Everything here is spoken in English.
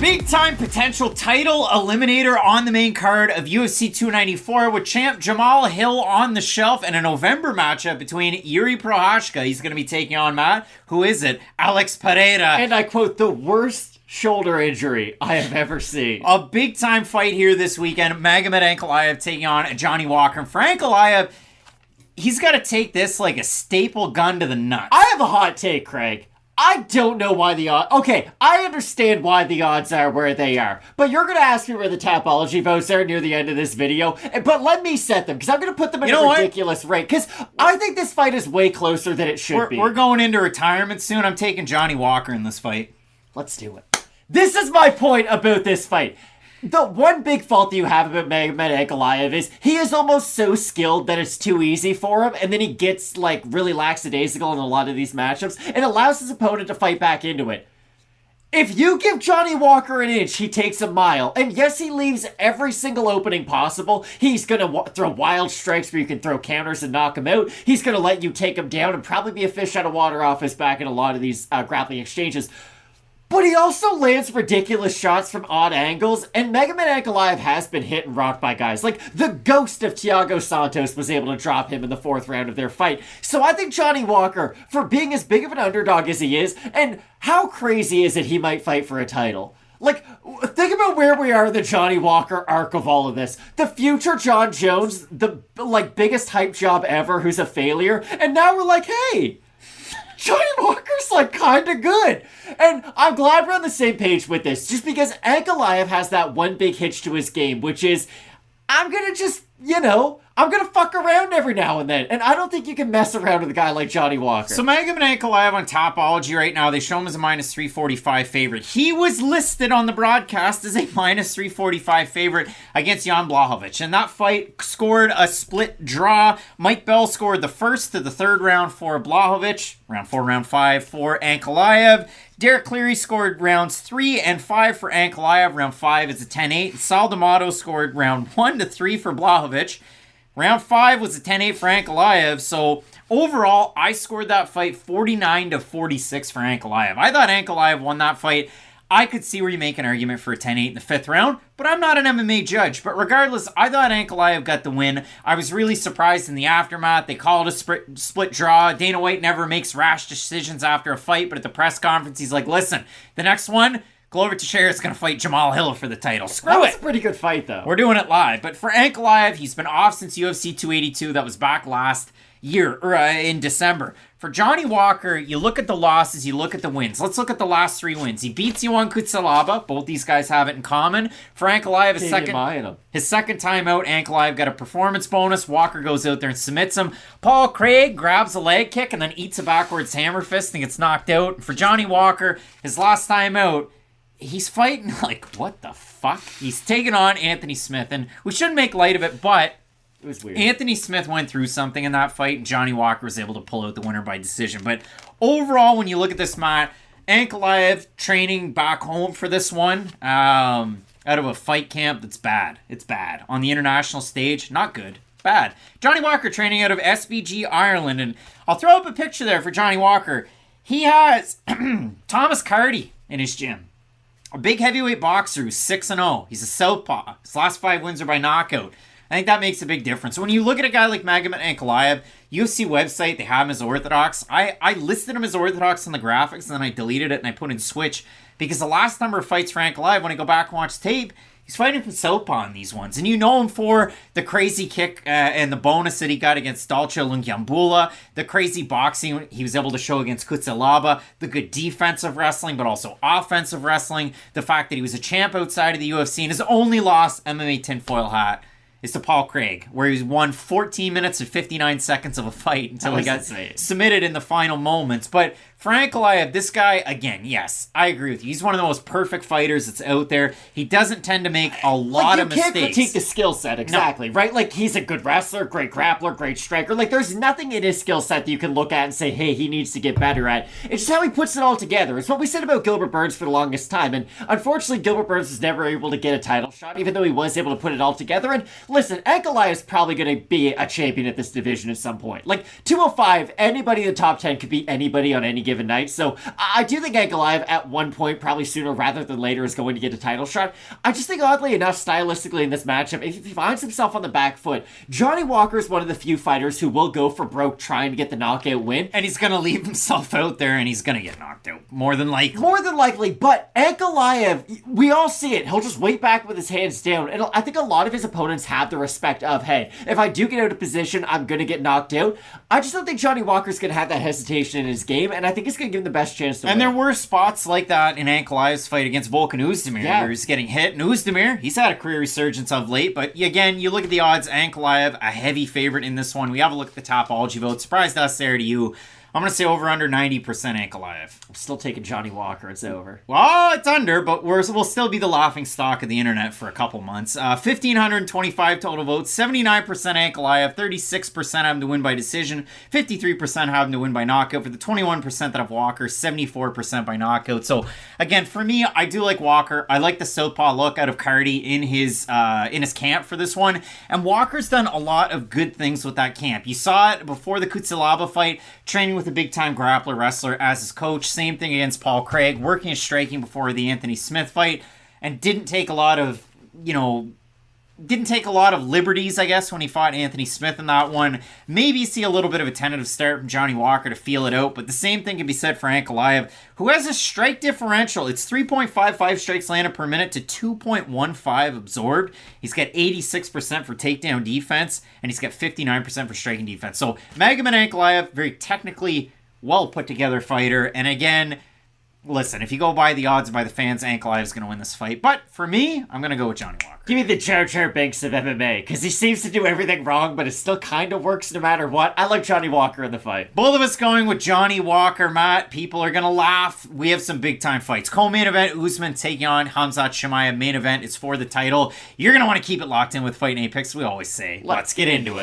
Big time potential title eliminator on the main card of UFC 294 with champ Jamal Hill on the shelf and a November matchup between Yuri Prohashka. He's going to be taking on Matt. Who is it? Alex Pereira. And I quote, the worst shoulder injury I have ever seen. A big time fight here this weekend. Magomed Ankalaev taking on Johnny Walker. And for Ankalaev, he's got to take this like a staple gun to the nuts. I have a hot take, Craig. I don't know why the odds... Okay, I understand why the odds are where they are. But you're going to ask me where the Tapology votes are near the end of this video. But let me set them, because I'm going to put them in a ridiculous rate. Because I think this fight is way closer than it should be. We're going into retirement soon. I'm taking Johnny Walker in this fight. Let's do it. This is my point about this fight. The one big fault that you have about Magomed Ankalaev is he is almost so skilled that it's too easy for him, and then he gets like really lackadaisical in a lot of these matchups and allows his opponent to fight back into it. If you give Johnny Walker an inch, he takes a mile. And yes, he leaves every single opening possible. He's going to throw wild strikes where you can throw counters and knock him out. He's going to let you take him down and probably be a fish out of water off his back in a lot of these grappling exchanges. But he also lands ridiculous shots from odd angles, and Magomed Ankalaev has been hit and rocked by guys. Like, the ghost of Thiago Santos was able to drop him in the 4th round of their fight. So I think Johnny Walker, for being as big of an underdog as he is, and how crazy is it he might fight for a title? Like, think about where we are in the Johnny Walker arc of all of this. The future John Jones, the, biggest hype job ever who's a failure, and now we're like, hey... Johnny Walker's like kinda good. And I'm glad we're on the same page with this, just because Ankalaev has that one big hitch to his game, which is, I'm gonna just, I'm gonna fuck around every now and then. And I don't think you can mess around with a guy like Johnny Walker. So Magomed Ankalaev on Tapology right now, they show him as a minus 345 favorite. He was listed on the broadcast as a minus 345 favorite against Jan Blachowicz. And that fight scored a split draw. Mike Bell scored the 1st to the 3rd round for Blachowicz. Round 4, round 5 for Ankalaev. Derek Cleary scored rounds 3 and 5 for Ankalaev. Round 5 is a 10-8. Sal D'Amato scored round 1 to 3 for Blachowicz. Round 5 was a 10-8 for Ankalaev. So overall, I scored that fight 49 to 46 for Ankalaev. I thought Ankalaev won that fight. I could see where you make an argument for a 10-8 in the 5th round, but I'm not an MMA judge. But regardless, I thought Ankalaev got the win. I was really surprised in the aftermath. They called it a split draw. Dana White never makes rash decisions after a fight, but at the press conference, he's like, listen, the next one, Glover Teixeira is going to fight Jamal Hill for the title. Screw it. That was a pretty good fight, though. We're doing it live. But for Ankalaev, he's been off since UFC 282. That was back last year, or in December. For Johnny Walker, you look at the losses, you look at the wins. Let's look at the last 3 wins. He beats Ioan Cutelaba. Both these guys have it in common. For Ankalaev, his second time out, Ankalaev got a performance bonus. Walker goes out there and submits him. Paul Craig grabs a leg kick and then eats a backwards hammer fist and gets knocked out. For Johnny Walker, his last time out, he's fighting like, what the fuck? He's taking on Anthony Smith, and we shouldn't make light of it, but it was weird. Anthony Smith went through something in that fight, and Johnny Walker was able to pull out the winner by decision. But overall, when you look at this match, Ankalaev training back home for this one, out of a fight camp that's bad. It's bad. On the international stage, not good. Bad. Johnny Walker training out of SBG Ireland, and I'll throw up a picture there for Johnny Walker. He has Thomas Carty in his gym. A big heavyweight boxer who's 6-0. He's a southpaw. His last 5 wins are by knockout. I think that makes a big difference. When you look at a guy like Magomed Ankalaev, UFC website, they have him as Orthodox. I listed him as Orthodox on the graphics, and then I deleted it and I put in Switch, because the last number of fights for Ankalaev, when I go back and watch tape, he's fighting from southpaw in these ones. And you know him for the crazy kick and the bonus that he got against Dalcha Lungiambula, the crazy boxing he was able to show against Cutelaba, the good defensive wrestling, but also offensive wrestling, the fact that he was a champ outside of the UFC, and his only loss, MMA tinfoil hat, is to Paul Craig, where he won 14 minutes and 59 seconds of a fight until he got submitted in the final moments. But for Ankalaev, this guy, again, yes, I agree with you. He's one of the most perfect fighters that's out there. He doesn't tend to make a lot of mistakes. You can't critique the skill set, exactly, right? Like, he's a good wrestler, great grappler, great striker. Like, there's nothing in his skill set that you can look at and say, hey, he needs to get better at. It's just how he puts it all together. It's what we said about Gilbert Burns for the longest time. And unfortunately, Gilbert Burns was never able to get a title shot, even though he was able to put it all together. And listen, Ankalaev is probably going to be a champion at this division at some point. Like, 205, anybody in the top 10 could beat anybody on any given night. So I do think Ankalaev at one point, probably sooner rather than later, is going to get a title shot. I just think, oddly enough, stylistically in this matchup, if he finds himself on the back foot, Johnny Walker is one of the few fighters who will go for broke trying to get the knockout win. And he's going to leave himself out there and he's going to get knocked out. More than likely. More than likely, but Ankalaev, we all see it. He'll just wait back with his hands down. And I think a lot of his opponents have the respect of, hey, if I do get out of position, I'm going to get knocked out. I just don't think Johnny Walker's going to have that hesitation in his game, and I think it's going to give him the best chance to win. And there were spots like that in Ankalaev's fight against Volkanovski, where he's getting hit. And Uzdemir, he's had a career resurgence of late, but again, you look at the odds, Ankalaev, a heavy favorite in this one. We have a look at the Topology vote. Surprised us there to you. I'm going to say over under 90% Ankalaev. I'm still taking Johnny Walker. It's over. Well, it's under, but we'll still be the laughing stock of the internet for a couple months. 1,525 total votes, 79% Ankalaev, 36% have him to win by decision, 53% have him to win by knockout. For the 21% that have Walker, 74% by knockout. So, again, for me, I do like Walker. I like the southpaw look out of Cardi in his camp for this one. And Walker's done a lot of good things with that camp. You saw it before the Kutsilava fight, training with a big-time grappler wrestler as his coach. Same thing against Paul Craig, working his striking before the Anthony Smith fight, and didn't take a lot of liberties, I guess, when he fought Anthony Smith in that one. Maybe see a little bit of a tentative start from Johnny Walker to feel it out, but the same thing can be said for Ankalaev, who has a strike differential. It's 3.55 strikes landed per minute to 2.15 absorbed. He's got 86% for takedown defense, and he's got 59% for striking defense. So Magomed Ankalaev, very technically well put together fighter, and again, listen, if you go by the odds by the fans, Ankalaev is going to win this fight. But for me, I'm going to go with Johnny Walker. Give me the Jar Jar Binks of MMA, because he seems to do everything wrong, but it still kind of works no matter what. I like Johnny Walker in the fight. Both of us going with Johnny Walker, Matt. People are going to laugh. We have some big-time fights. Co-main event, Usman taking on Khamzat Chimaev. Main event is for the title. You're going to want to keep it locked in with Fighting Apex, we always say. Let's get into it.